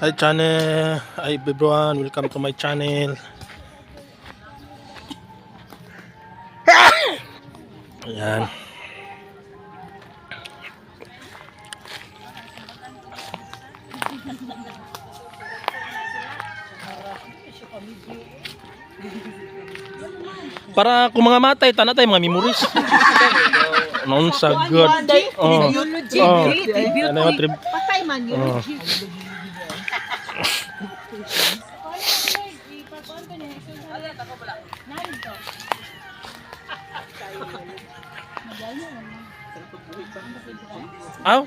Hi channel, hi everyone, welcome to my channel. Ayan. Para kung mga matay, tanah tayo mga memories. Noon sa good. Oh. Oh. Ano yung trip? Patay man yun. Aw.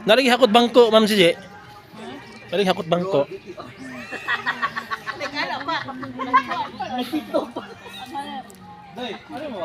Nalagi hakot bangko, Ma'am Sije. Nalagi hakot bangko. Nagkala pa. Nagpito pa. Day, ano mo?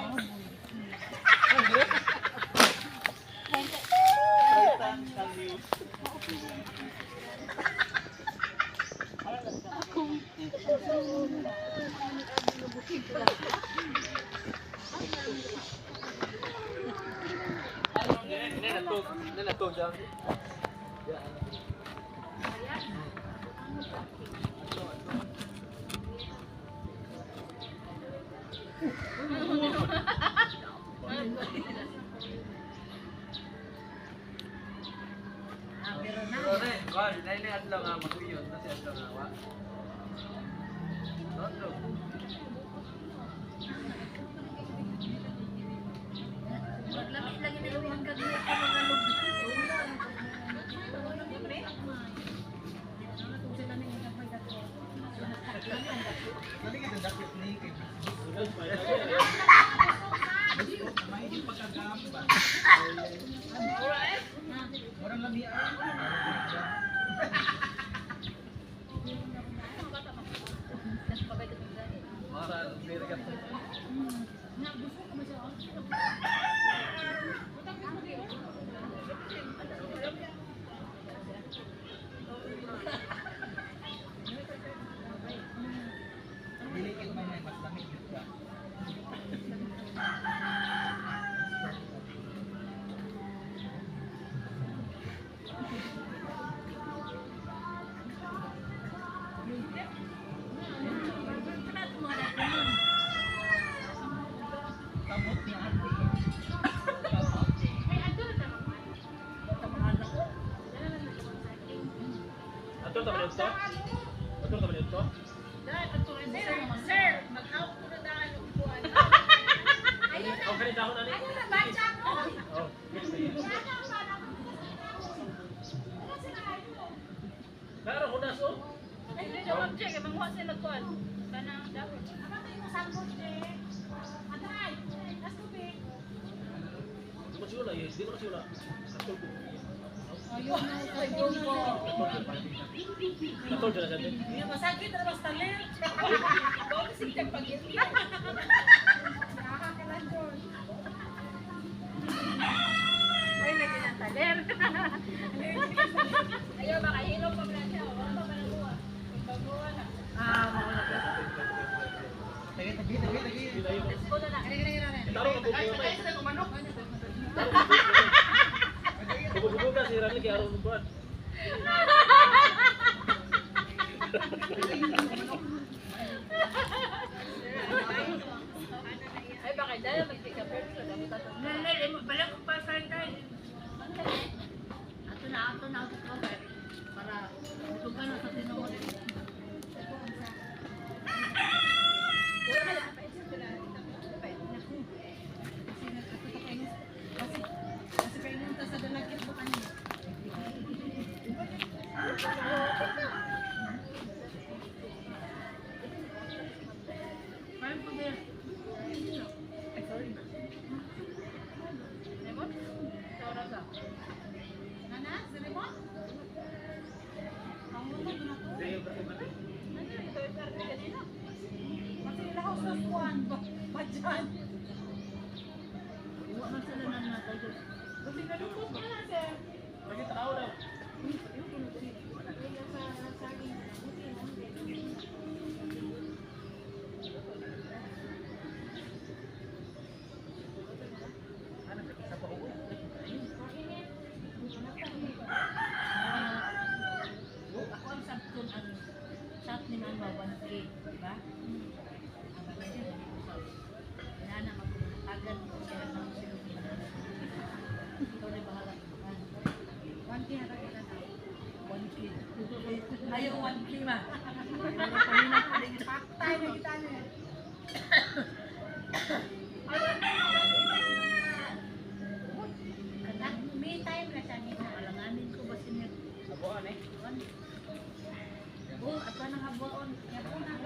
Atul ta balito? Atul ta balito? Sir, mag-out ko na daan yung buwan. Ayun na. Ang kanita ako na ni. Ayun na, batcha ko. Oh. Pero kunas oh. Ay, hindi na mag-check. Manguha sila kuwan. Sana dapat. Kapatay mo sa check. Atay, nas tubig. Di mo sila, yes. Di mo sila. Atul ko. Ayun na, ayun ko. Atul dyan sa atin. Hindi masakit na basta rin. Bawa kasi kita pag-ibig. Nakakalandon. Ay, lagi ng taler. Ayaw, makahilo pa pala siya. Wala pa pala buwa. Pagbabuwa na. Tagi. Let's go na lang. Tarong ang buko na. Buko ka si Rani kaya araw buwan. Ay, baka dahil mag-pick-up person. Nanay, balik ko pa sa tayo. Ato na ako para butugan na sa tinawag. Kasi pinunta sa dalagit ko kanina. Parang pag ay, sorry. Remote? Sa oras ah. Nana, sa remote? ba 1K, di ba? Ang kasi wala na agad siya ng silupin. Ikaw na bahala. 1K na kita na. 1K. Ayaw 1K ma. Paktay na kita na. May time na siya nito. Alanganin ko ba siya? Habuan eh. Oh, ako nang habuan. Yapo na.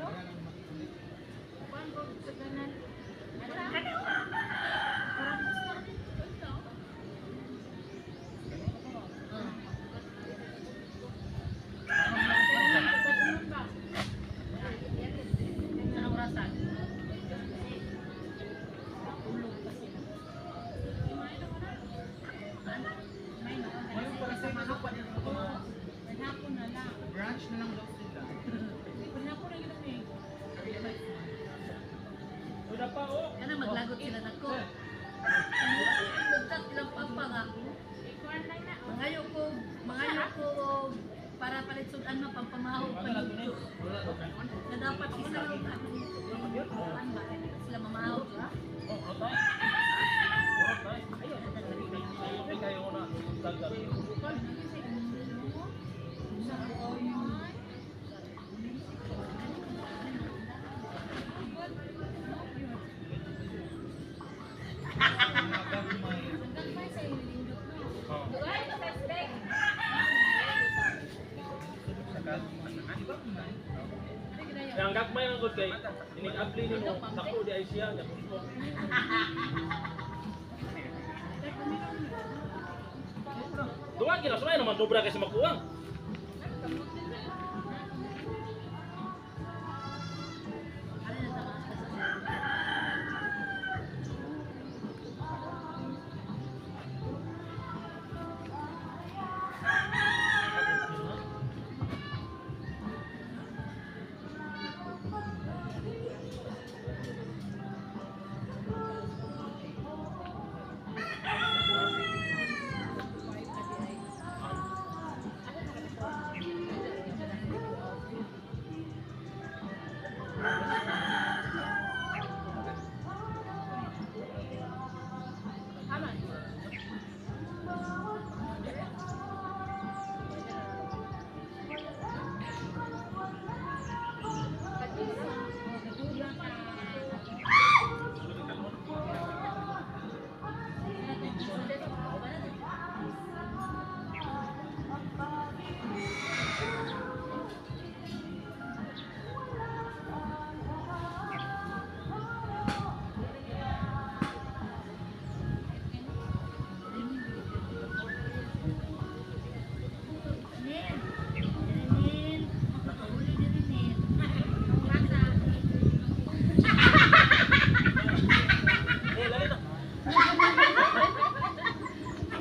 Kuan ko sa ganan. Branch na lang daw sila. Kana maglagot sila nako. Lugtat ilang papa nga. Mangayo ko para palit sudan mo pampamahaw pa dito. Na dapat isa lang sila mamahaw. Yang gagmay ang good kay inig-apply nimo nako di ay siya nya gusto. Duwa kira sumay naman dobra kasi makuwang.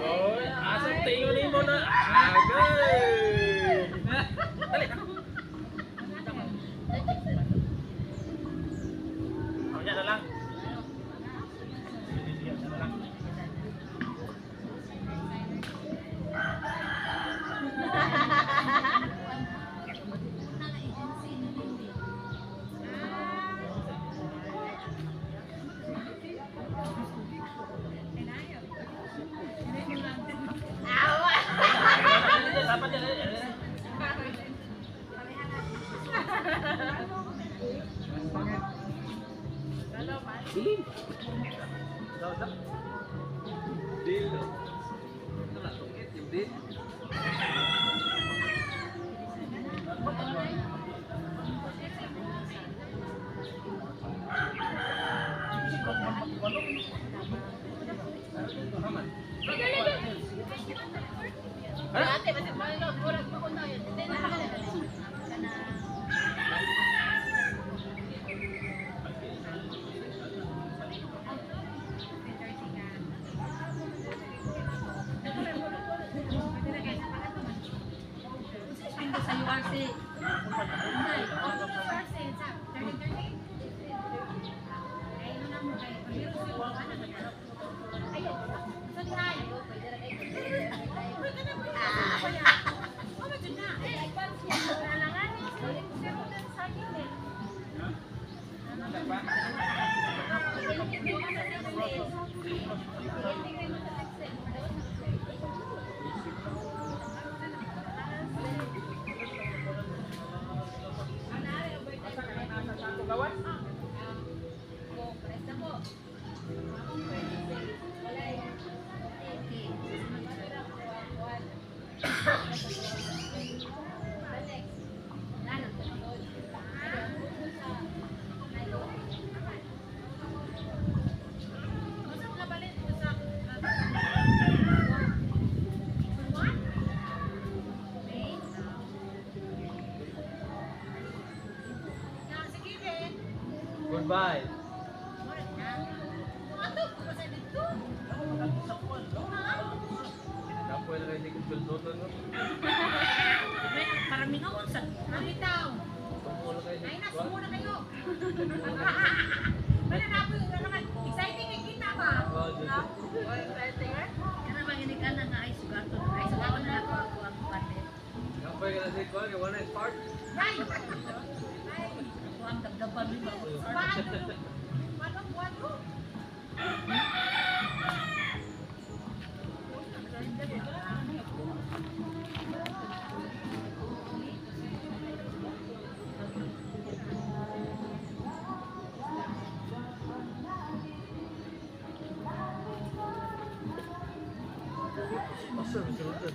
Oy, asam tingin nimo na. Agay. Dali. Kanya na lang. Dapat yan. Dilim. Deal. Ito na sungit yung deal. Ate, kasi paano kurang pa ko na yun. Hindi na lang. Sa URC. Ayaw. Goodbye. Kapoy na kayo di kumpultuton no? Parang mingaon sa bitaw. Tumulo kayo di Ay, kumpultuton. nasumuna kayo. Mana na po yung naman. Exciting yung kita ba? Kana bang ini kana nga ay sugaton. Ay sugaton na ako ang pande. Kapoy ka na di kumpultuton. Kaya one night part. Ay! Ako ang dagdaban ni bago. Paano buwan mo? Masar, masar.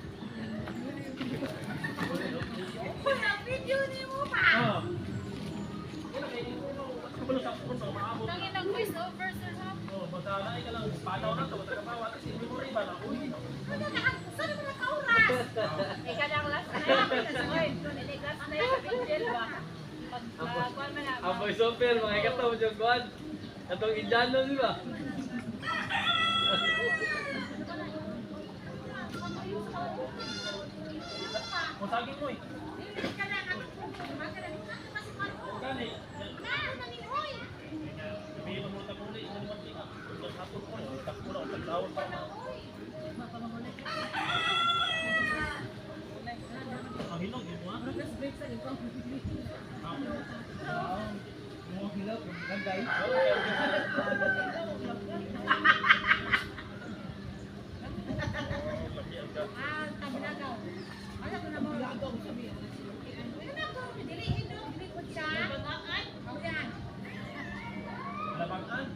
Video ni mo pa. Tangin ng voice over, sir, ha? Saan mo nakauras? Ikaw na ang last na yun. Oy, hindi last na yun sa vigil ba? Pagkuhan mo na. Ang voice over, mga ikataw dyan kuhan. Katong Indiano, di ba? Musagin mo eh. Gani. Sabihin mo ta muli, ito naman tika. Ito hapon ko, takbo na, tagtawon pa. Ang hinog, yun mo ha? Mga hilaw, gagay. Labakan.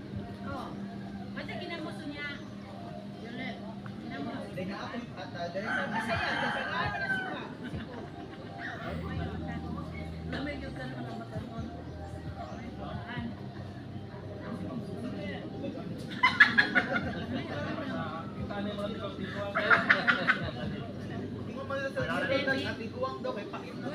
Dahil na ako at dahil sa masaya, dahil sa nga na sila. Kita niya mga tikaw-tikaw. Hindi mo man sa sarili at iguang daw, may pakit na.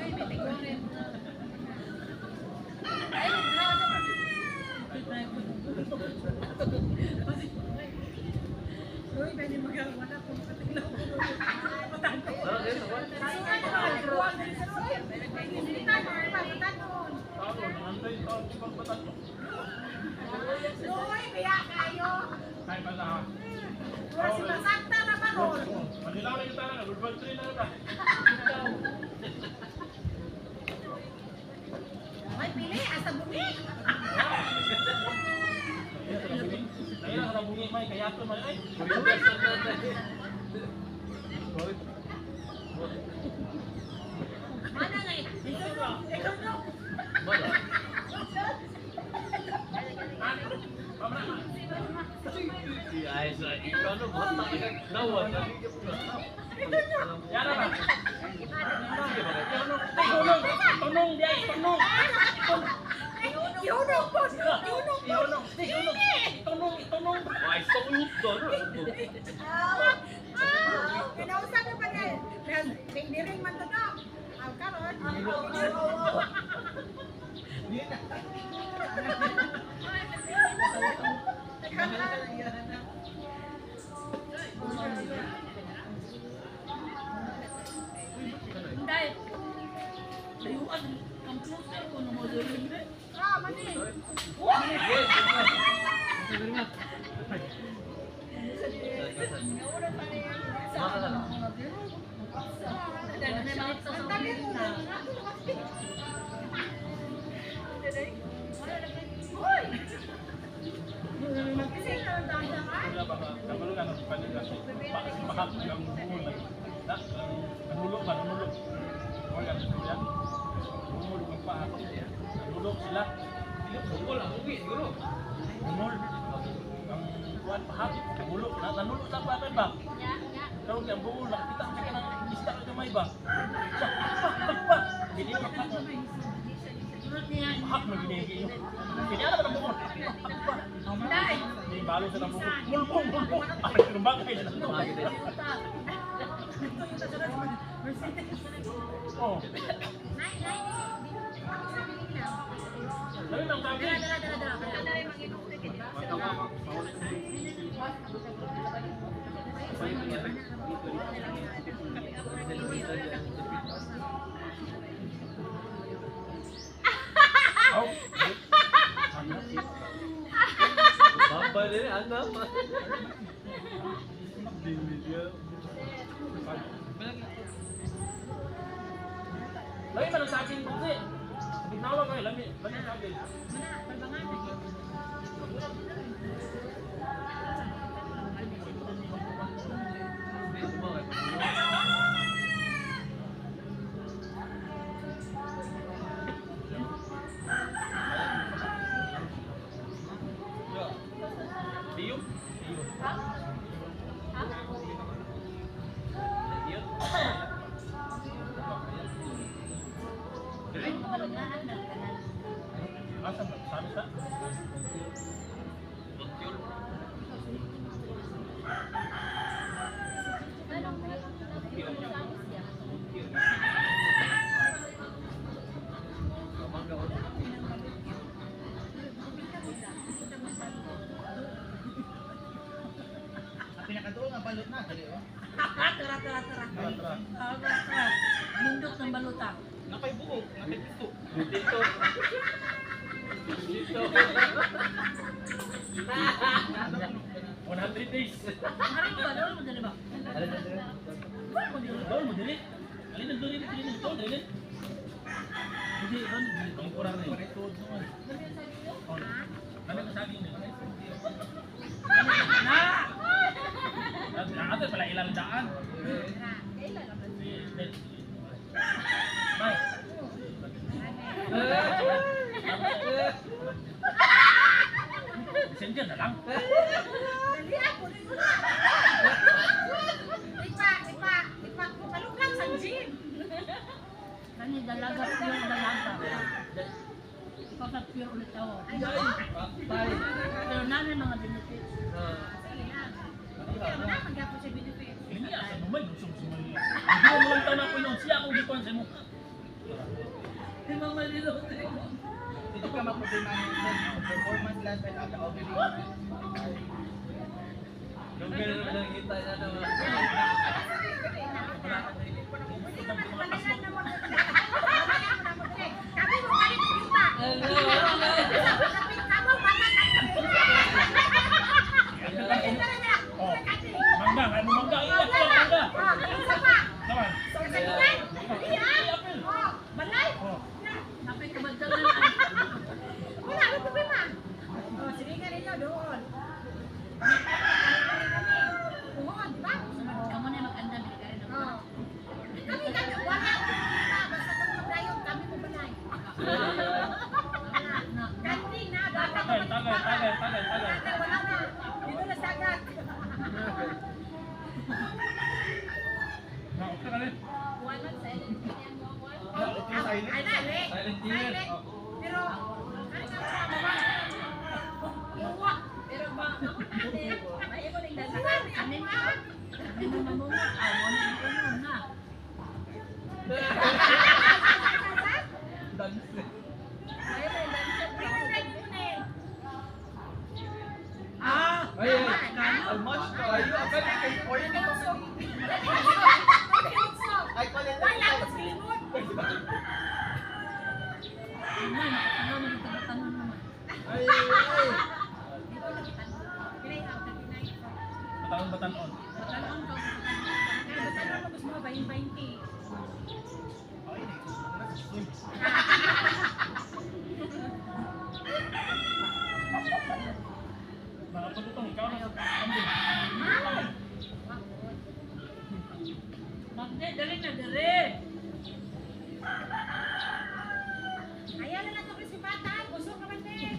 Ay, pala ha. Manilaw na kita na, good tree na kita. Dahil ang bungi may kaya ito may ay. Ay, sa ikaw no, bata ka nawa. Yan na ba? Tunong di ay, tunong. Tunong. Ay, sa ulit doon. Pinausan na pa yan. Ring man to na. Ang karon. Dahil, layuan, ang closer ko na mo doon. Mani. Wala ba ka? Kabalo ka ng panigas. Mahak ng bungol. Nanulog ba? Nanulog. Huwag ka na. Nanulog ang paa. Nanulog sila. Bungol ang ugi, siguro. Bungol. Ang kuwan pahak. Nanulog. Nanulog sa pa ba? Karoon kang bungol. Nakita ka ng isda ka kamay ba? Pa. Hindi pa pa. Hak na ginigi yun. Kaya na ba ng bungol? Hindi balo sa ng bungol. Mulpong. Ay, kumbagay na ng bungol. Oh. Dali lang sabi. Oh. Baba din, ano? Lagi mana sa akin po si. Bignawa kayo, lagi sa akin. Tiyong? Asa ba? Sabi sa? Ang pinakatuwa nga balot na, dali oh. Tara. Tara. Mundok ng balutang. Nakay buhok, nakay pisto. Dito. Dito. 100 days. Harap ba? Doon mo dali ba? Doon mo dili. Alin na doon dili doon dili. Hindi, doon dili tong kurang ni. Ano ka saging ni? Na! Ato pala ilang daan. Bye. Messenger na lang. Dali ako. Ipa. Palukang sa gym. Kani dalaga pure dalaga. Ikaw sa pure ulit ako. Bye. Pero namin mga benefits. Kaya naman gapon sa benefit. Ini asa mo may lusog si Maria. Hindi mo lang taon ako inon siya akong gikuan sa mo. Di ba malilo? Dito ka maproblema ng performance last and after overall. Nung gano'n naman nakikita na naman. Oh. Mangga, ay mo mangga iya ko mangga. Naman. Oh. Napay kabadalan. Kamu na mag-anda bigay na. Na, okay na rin. Silent dinner. Pero, pero ba, may iba rin dasagan. Kanin ka. Kanin mo mamuna. Awa na yung unon na. Dance. May iba rin dasagan. Ah! Ay, almost kayo. Akala kay Orin ito. Ay, kulit na. Ay, nakatanaw na yung taga-tanon naman. Ay. Bataon. Tatalon ka. Mga pagkutong, ikaw na sa kambing. Magde, dali na, dali. Ayaw na lang ito si Bata. Gusto ka man din.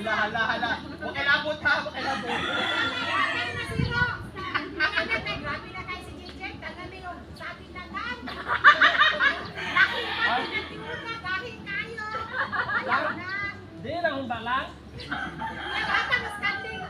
Hala. Huwag kayo labot ha, huwag kayo labot. Grabe na kayo si JJ. Tagamin yung sa ating dagan. Dahil kayo. Ayaw na. Di na kung balang. Bata na standing.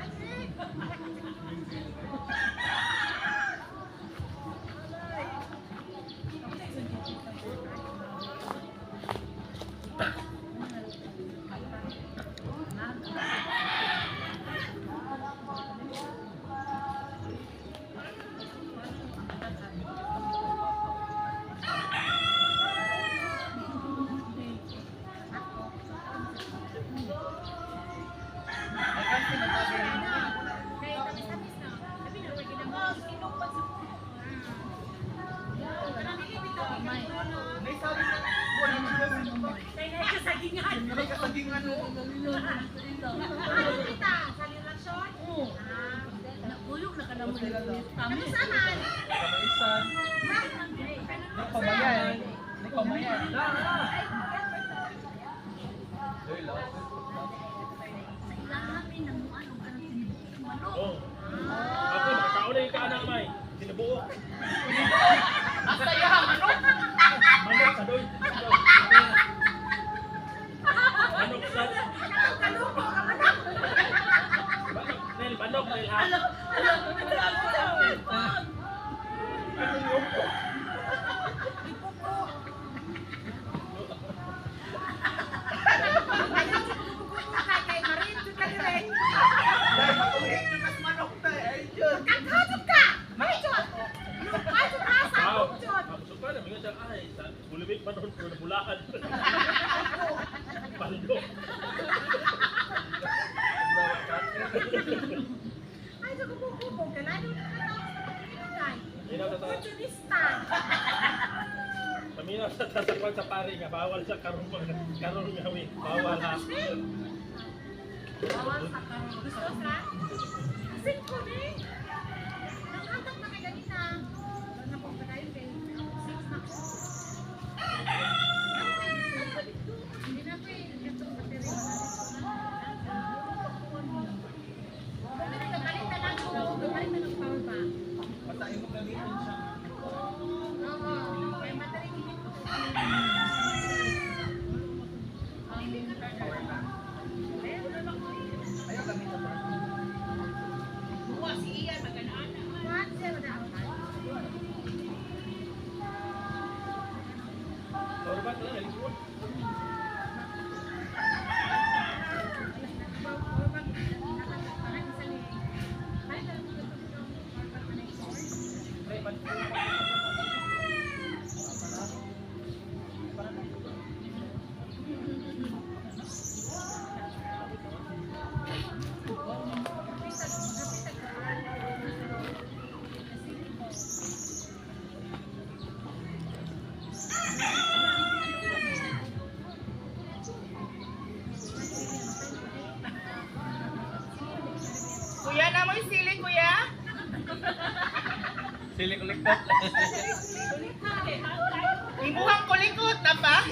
Kami. Kamaisan. Pamayan. Pamayan. Oh. Ako, nakauna yung kaanang may. Sinubuo. Asa yaha, manok? Manok sa doy. Manok sa... Nel, manok, Nel, ha? Dahil matuhin nyo mas manok na eh. Ayun. Wow. Suka na, mga siya, ay, sa bulibig pa doon, pero nabulakan. Pandok. Minaw na tayo. Paminaw sa tasapag sa pari nga, bawal sa karong gawin. Bawal ha. Bawal sa karong. Patain mo gamitin siya. Ayaw gamitin mo. Sorbat na, likod. Kuya, na mo yung sili, kuya? Silik ulikot. Imuhang kulikot na pa?